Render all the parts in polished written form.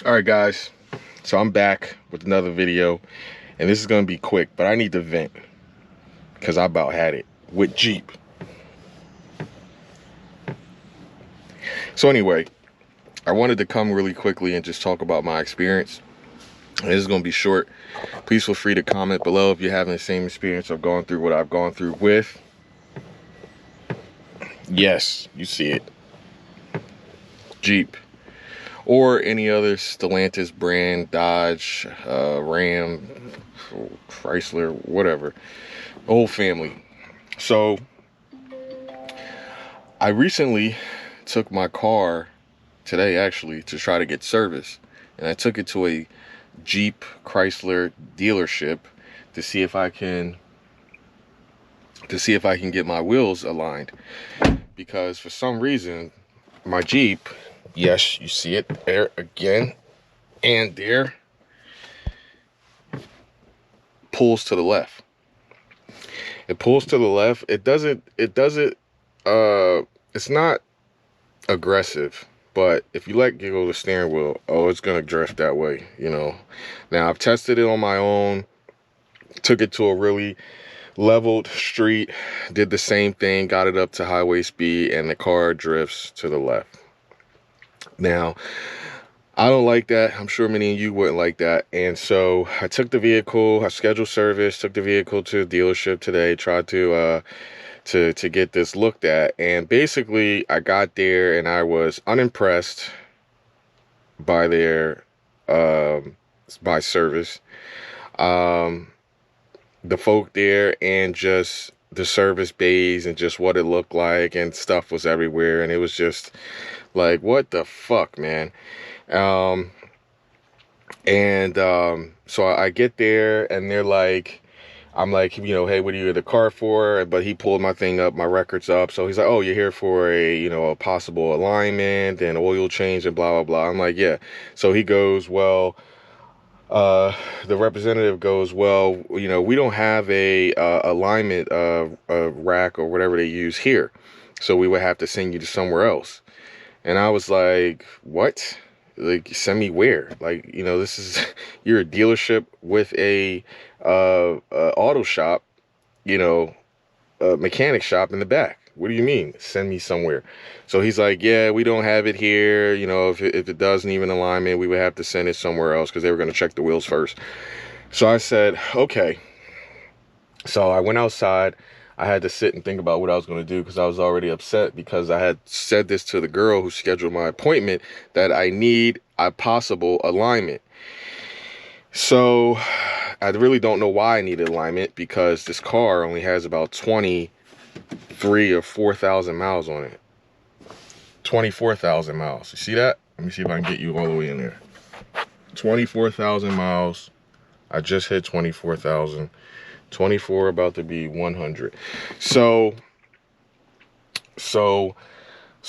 All right, guys. So I'm back with another video, and this is gonna be quick, but I need to vent because I about had it with Jeep. So anyway, I wanted to come really quickly and just talk about my experience. And this is gonna be short. Please feel free to comment below if you're having the same experience of going through what I've gone through with. Yes, you see it. Jeep. Or any other Stellantis brand, Dodge, Ram, Chrysler, whatever. The whole family. So I recently took my car today actually to try to get service, and I took it to a Jeep Chrysler dealership to see if I can get my wheels aligned, because for some reason my Jeep, yes, you see it there again and there, pulls to the left. It pulls to the left. It doesn't it's not aggressive, but if you let go of the steering wheel, oh, it's gonna drift that way, you know. Now I've tested it on my own, took it to a really leveled street, did the same thing, got it up to highway speed, and the car drifts to the left. Now I don't like that. I'm sure many of you wouldn't like that. And so I took the vehicle, I scheduled service, took the vehicle to the dealership today, tried to get this looked at, and basically I got there and I was unimpressed by their by service, the folk there, and just the service bays and just what it looked like, and stuff was everywhere, and it was just like, what the fuck, man. So I get there and they're like, I'm like, you know, hey, what are you in the car for? But he pulled my thing up, my records up. So he's like, oh, you're here for a, you know, a possible alignment and oil change and blah, blah, blah. I'm like, yeah. So he goes, well, the representative goes, well, you know, we don't have a alignment rack or whatever they use here. So we would have to send you to somewhere else. And I was like, what? Like, send me where? Like, you know, this is, you're a dealership with a auto shop, you know, a mechanic shop in the back. What do you mean? Send me somewhere. So he's like, yeah, we don't have it here. You know, if it doesn't even alignment, we would have to send it somewhere else, because they were going to check the wheels first. So I said, okay. So I went outside. I had to sit and think about what I was going to do, because I was already upset, because I had said this to the girl who scheduled my appointment, that I need a possible alignment. So I really don't know why I needed alignment, because this car only has about 23 or 4,000 miles on it. 24,000 miles. You see that? Let me see if I can get you all the way in there. 24,000 miles. I just hit 24,000. 24 about to be 100. So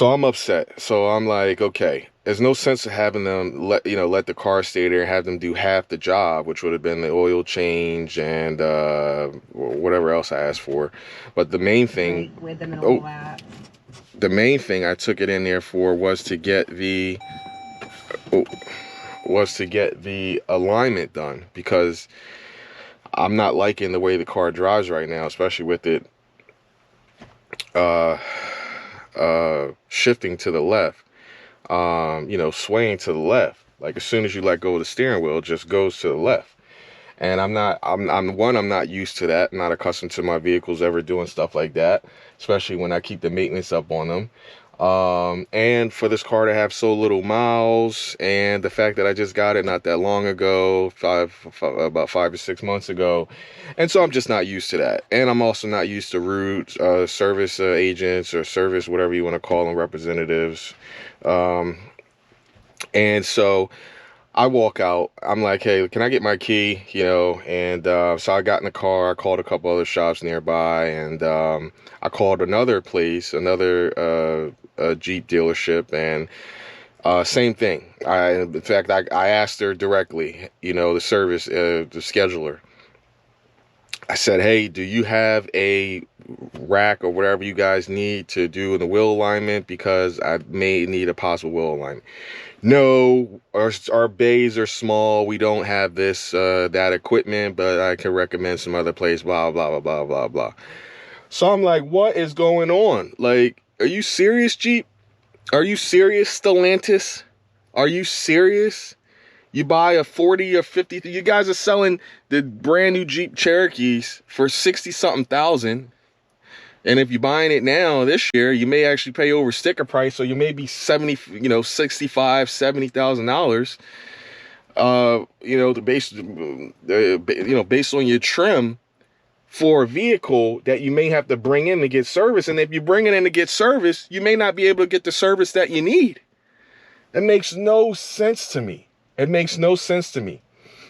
I'm upset. So I'm like, okay, there's no sense of having them let the car stay there and have them do half the job, which would have been the oil change and whatever else I asked for. But the main thing, with them and all that. The main thing I took it in there for was to get the alignment done, because I'm not liking the way the car drives right now, especially with it shifting to the left, you know, swaying to the left. Like, as soon as you let go of the steering wheel, it just goes to the left. And I'm not used to that. I'm not accustomed to my vehicles ever doing stuff like that, especially when I keep the maintenance up on them. And for this car to have so little miles, and the fact that I just got it not that long ago, about 5 or 6 months ago, and so I'm just not used to that. And I'm also not used to rude service agents, or service, whatever you want to call them, representatives. And so I walk out. I'm like, hey, can I get my key? You know, and so I got in the car. I called a couple other shops nearby, and I called another place, another Jeep dealership, and same thing. In fact, I asked her directly, you know, the service, the scheduler, I said, hey, do you have a rack or whatever you guys need to do in the wheel alignment? Because I may need a possible wheel alignment. No, our bays are small. We don't have that equipment, but I can recommend some other place, blah, blah, blah, blah, blah, blah. So I'm like, what is going on? Like, are you serious, Jeep? Are you serious, Stellantis? Are you serious? You buy a 40 or 50, you guys are selling the brand new Jeep Cherokees for 60 something thousand. And if you're buying it now this year, you may actually pay over sticker price. So you may be 70, $65,000, $70,000. Based on your trim for a vehicle that you may have to bring in to get service. And if you bring it in to get service, you may not be able to get the service that you need. It makes no sense to me. It makes no sense to me.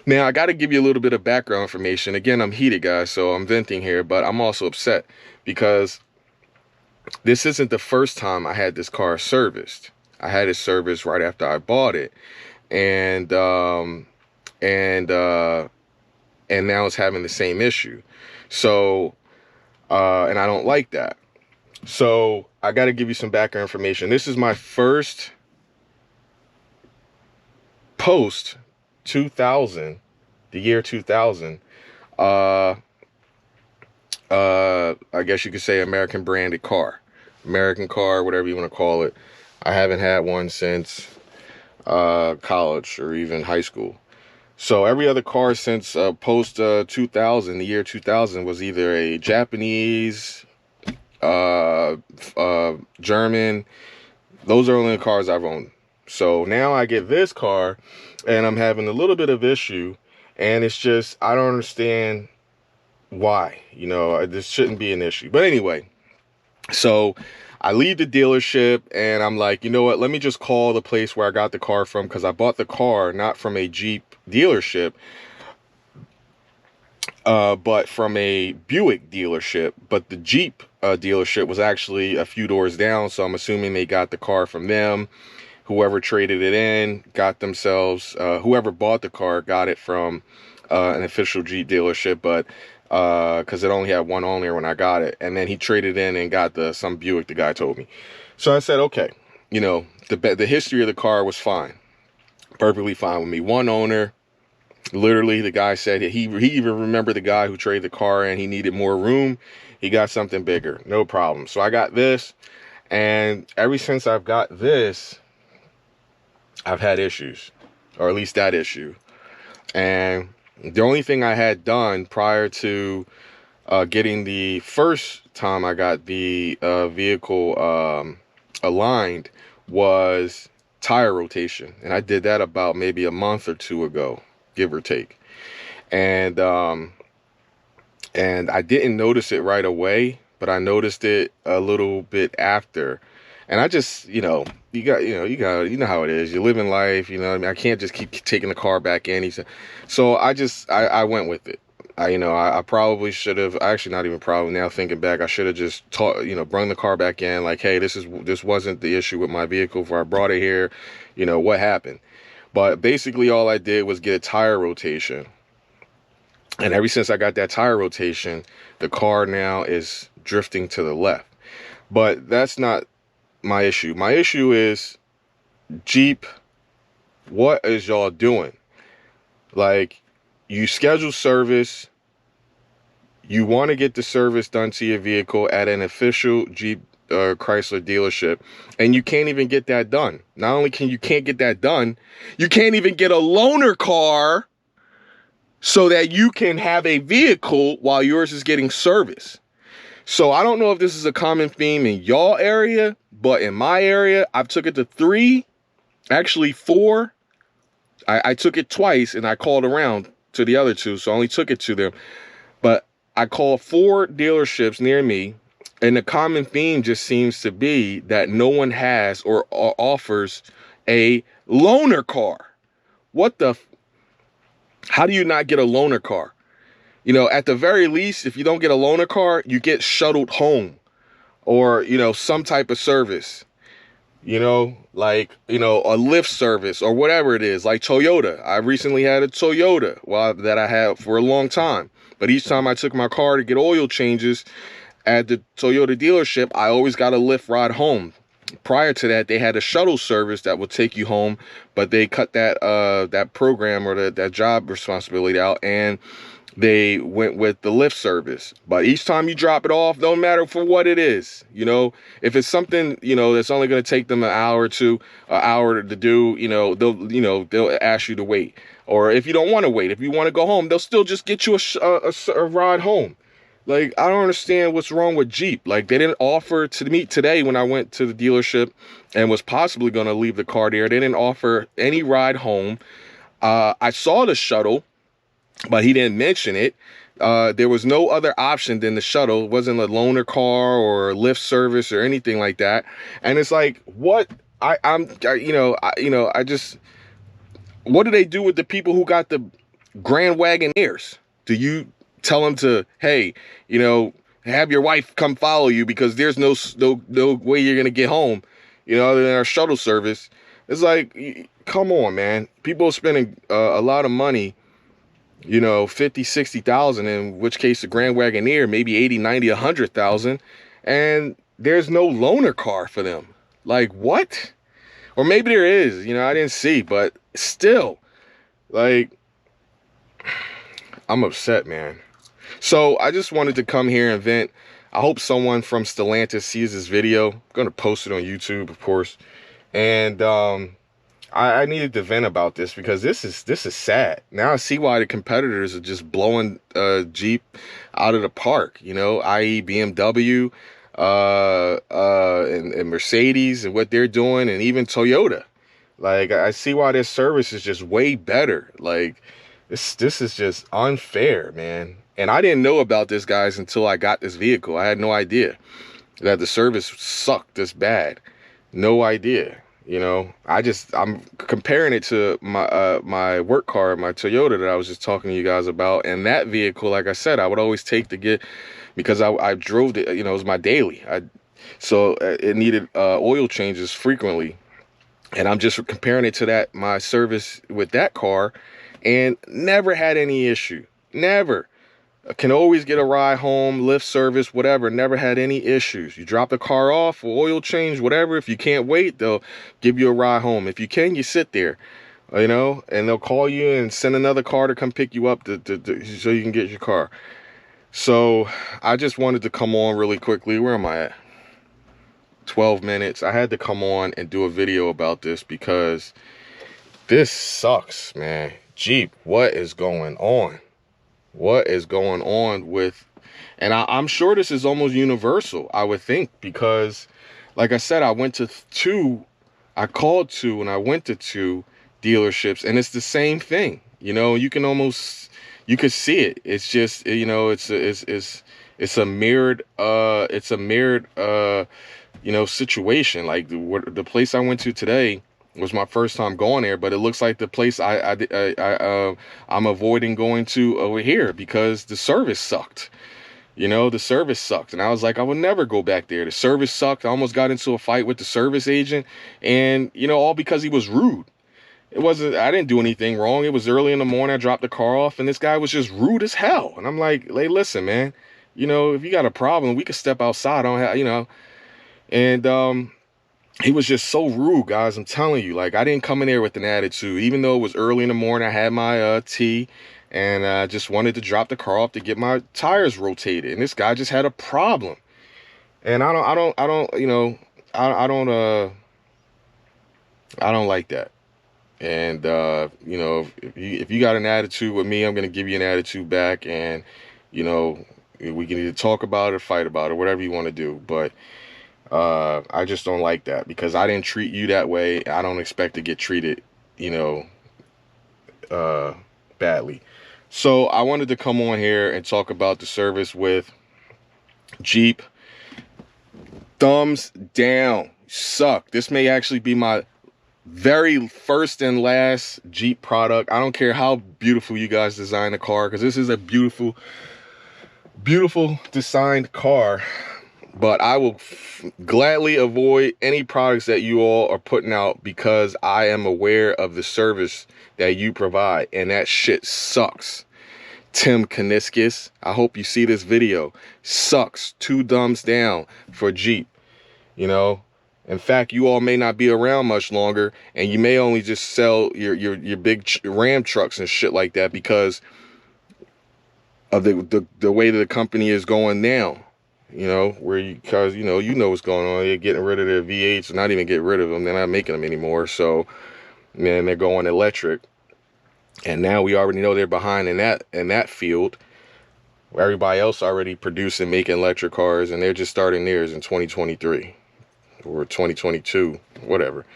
Now, I got to give you a little bit of background information. Again, I'm heated, guys, so I'm venting here, but I'm also upset because this isn't the first time I had this car serviced. I had it serviced right after I bought it, and now it's having the same issue. So, and I don't like that. So I got to give you some background information. This is my first post 2000, the year 2000, I guess you could say American branded car, whatever you want to call it. I haven't had one since college or even high school. So every other car since post 2000, the year 2000, was either a Japanese, German. Those are only the cars I've owned. So now I get this car and I'm having a little bit of issue, and it's just, I don't understand why, this shouldn't be an issue. But anyway, so I leave the dealership and I'm like, you know what, let me just call the place where I got the car from, because I bought the car not from a Jeep dealership, but from a Buick dealership. But the Jeep dealership was actually a few doors down, so I'm assuming they got the car from them. Whoever traded it in got themselves, whoever bought the car got it from an official Jeep dealership, but because it only had one owner when I got it. And then he traded in and got some Buick, the guy told me. So I said, okay, the history of the car was fine. Perfectly fine with me. One owner, literally, the guy said he even remembered the guy who traded the car in. He needed more room. He got something bigger. No problem. So I got this. And ever since I've got this, I've had issues, or at least that issue. And the only thing I had done prior to getting the first time I got the vehicle aligned was tire rotation. And I did that about maybe a month or two ago, give or take. And I didn't notice it right away, but I noticed it a little bit after. And I just, you know how it is. You're living life, I can't just keep taking the car back in. So I went with it. I probably should have, actually not even probably, now thinking back, I should have just brung the car back in, like, hey, this wasn't the issue with my vehicle before I brought it here. What happened? But basically all I did was get a tire rotation. And ever since I got that tire rotation, the car now is drifting to the left. But that's not my issue. My issue is, Jeep, what is y'all doing? Like, you schedule service, you want to get the service done to your vehicle at an official Jeep Chrysler dealership, and you can't even get that done. Not only can't get that done, you can't even get a loaner car so that you can have a vehicle while yours is getting service. So I don't know if this is a common theme in y'all area, but in my area, I've took it to 3, actually 4. I took it twice and I called around to the other 2, so I only took it to them. But I called 4 dealerships near me, and the common theme just seems to be that no one has or offers a loaner car. How do you not get a loaner car? At the very least, if you don't get a loaner car, you get shuttled home or, some type of service. you know, like, you know, a lift service or whatever it is, like Toyota. I recently had a Toyota, well, that I had for a long time. But each time I took my car to get oil changes at the Toyota dealership, I always got a Lyft ride home. Prior to that, they had a shuttle service that would take you home, but they cut that program or that job responsibility out, and they went with the Lyft service. But each time you drop it off, no matter for what it is, you know, if it's something, you know, that's only going to take them an hour or two, an hour to do, you know, they'll ask you to wait. Or if you don't want to wait, if you want to go home, they'll still just get you a ride home. Like, I don't understand what's wrong with Jeep. Like, they didn't offer to me today when I went to the dealership and was possibly going to leave the car there. They didn't offer any ride home. I saw the shuttle, but he didn't mention it. There was no other option than the shuttle. It wasn't a loaner car or a Lyft service or anything like that. And it's like, what? I just, what do they do with the people who got the Grand Wagoneers? Do you tell them to, hey, you know, have your wife come follow you because there's no way you're going to get home, you know, other than our shuttle service? It's like, come on, man. People are spending a lot of money, you know, 50, 60,000, in which case the Grand Wagoneer, maybe 80, 90, 100,000. And there's no loaner car for them. Like, what? Or maybe there is, you know, I didn't see, but still, like, I'm upset, man. So I just wanted to come here and vent. I hope someone from Stellantis sees this video. I'm going to post it on YouTube, of course. And I needed to vent about this because this is sad. Now I see why the competitors are just blowing Jeep out of the park, you know, i.e. BMW and Mercedes and what they're doing, and even Toyota. Like, I see why their service is just way better. Like, this is just unfair, man. And I didn't know about this, guys, until I got this vehicle. I had no idea that the service sucked this bad. No idea. You know, I'm comparing it to my work car, my Toyota that I was just talking to you guys about. And that vehicle, like I said, I would always take to get, because I drove it, you know, it was my daily. So it needed oil changes frequently. And I'm just comparing it to that, my service with that car, and never had any issue. Never. Can always get a ride home, Lyft service, whatever. Never had any issues. You drop the car off, oil change, whatever. If you can't wait, they'll give you a ride home. If you can, you sit there, you know, and they'll call you and send another car to come pick you up so you can get your car. So I just wanted to come on really quickly. Where am I at? 12 minutes. I had to come on and do a video about this because this sucks, man. Jeep, what is going on? What is going on with, and I'm sure this is almost universal, I would think, because like I said, I called two and I went to two dealerships, and it's the same thing. You know, you could see it. It's just, you know, it's a mirrored, you know, situation. Like the place I went to today was my first time going there, but it looks like the place I'm avoiding going to over here because the service sucked. You know, the service sucked. And I was like, I would never go back there. The service sucked. I almost got into a fight with the service agent, and, you know, all because he was rude. I didn't do anything wrong. It was early in the morning. I dropped the car off, and this guy was just rude as hell. And I'm like, hey, listen, man, you know, if you got a problem, we could step outside. I don't have, you know, and, he was just so rude, guys. I'm telling you, like, I didn't come in there with an attitude. Even though it was early in the morning, I had my tea, and I just wanted to drop the car off to get my tires rotated. And this guy just had a problem. And I don't like that. And you know, if you got an attitude with me, I'm gonna give you an attitude back, and, you know, we can either talk about it or fight about it, whatever you want to do. But I just don't like that, because I didn't treat you that way. I don't expect to get treated, you know, badly. So I wanted to come on here and talk about the service with Jeep. Thumbs down. Suck. This may actually be my very first and last Jeep product. I don't care how beautiful you guys design the car, because this is a beautiful, beautiful designed car. But I will gladly avoid any products that you all are putting out because I am aware of the service that you provide, and that shit sucks. Tim Kuniskis, I hope you see this video. Sucks. 2 thumbs down for Jeep. You know, in fact, you all may not be around much longer, and you may only just sell your big Ram trucks and shit like that because of the way that the company is going now. You know, because you know what's going on. They're getting rid of their V8s, not even get rid of them. They're not making them anymore. So, man, they're going electric. And now we already know they're behind in that field. Everybody else already producing, making electric cars, and they're just starting theirs in 2023 or 2022, whatever.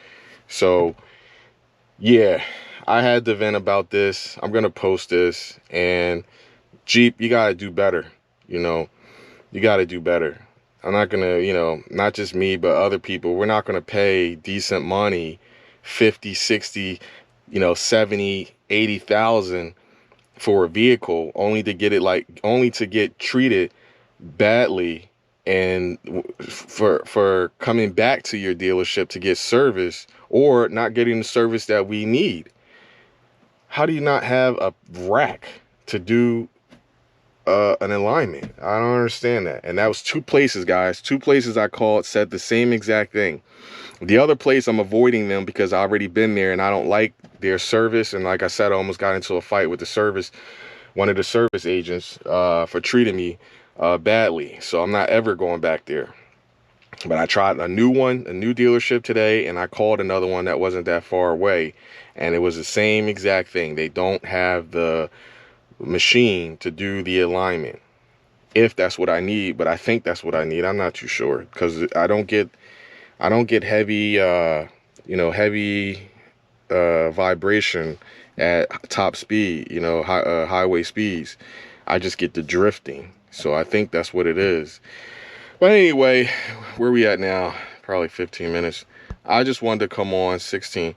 So, yeah, I had to vent about this. I'm gonna post this, and Jeep, you gotta do better. You know, you gotta do better. I'm not gonna, you know, not just me, but other people. We're not gonna pay decent money, 50, 60, 70, 80,000 for a vehicle only to get treated badly, and for coming back to your dealership to get service or not getting the service that we need. How do you not have a rack to do an alignment? I don't understand that. And that was 2 places, guys. 2 places I called, said the same exact thing. The other place, I'm avoiding them because I've already been there and I don't like their service. And like I said, I almost got into a fight with one of the service agents for treating me badly. So I'm not ever going back there. But I tried a new dealership today, and I called another one that wasn't that far away, and it was the same exact thing. They don't have the machine to do the alignment, if that's what I need. But I think that's what I need. I'm not too sure, because I don't get heavy vibration at top speed, highway speeds. I just get the drifting. So I think that's what it is. But anyway, where we at now? Probably 15 minutes. I just wanted to come on 16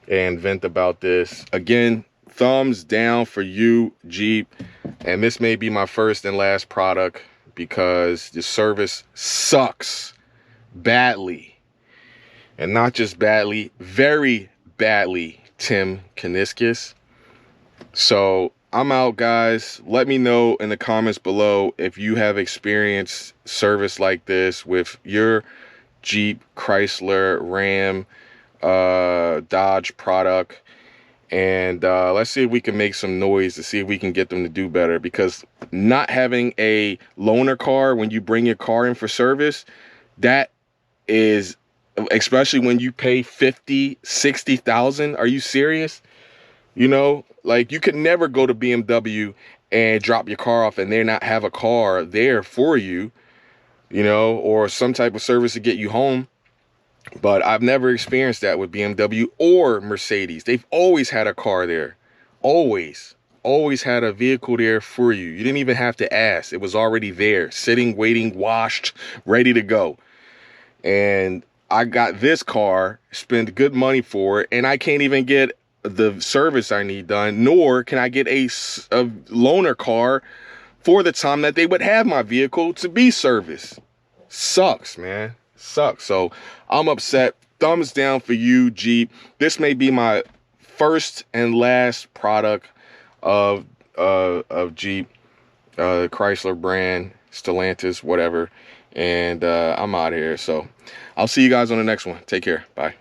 and vent about this. Again, thumbs down for you, Jeep. And this may be my first and last product because the service sucks badly. And not just badly, very badly, Tim Kuniskis. So I'm out, guys. Let me know in the comments below if you have experienced service like this with your Jeep, Chrysler, Ram, Dodge product. And let's see if we can make some noise to see if we can get them to do better. Because not having a loaner car when you bring your car in for service, that is, especially when you pay 50, 60,000. Are you serious? Like, you could never go to BMW and drop your car off and they not have a car there for you, or some type of service to get you home. But I've never experienced that with BMW or Mercedes. They've always had a car there. Always had a vehicle there for you. You didn't even have to ask. It was already there, sitting, waiting, washed, ready to go. And I got this car, spent good money for it, and I can't even get the service I need done, nor can I get a loaner car for the time that they would have my vehicle to be serviced. Sucks, man. Sucks. So I'm upset. Thumbs down for you, Jeep. This may be my first and last product of Jeep, Chrysler brand, Stellantis, whatever. And I'm out of here. So I'll see you guys on the next one. Take care. Bye.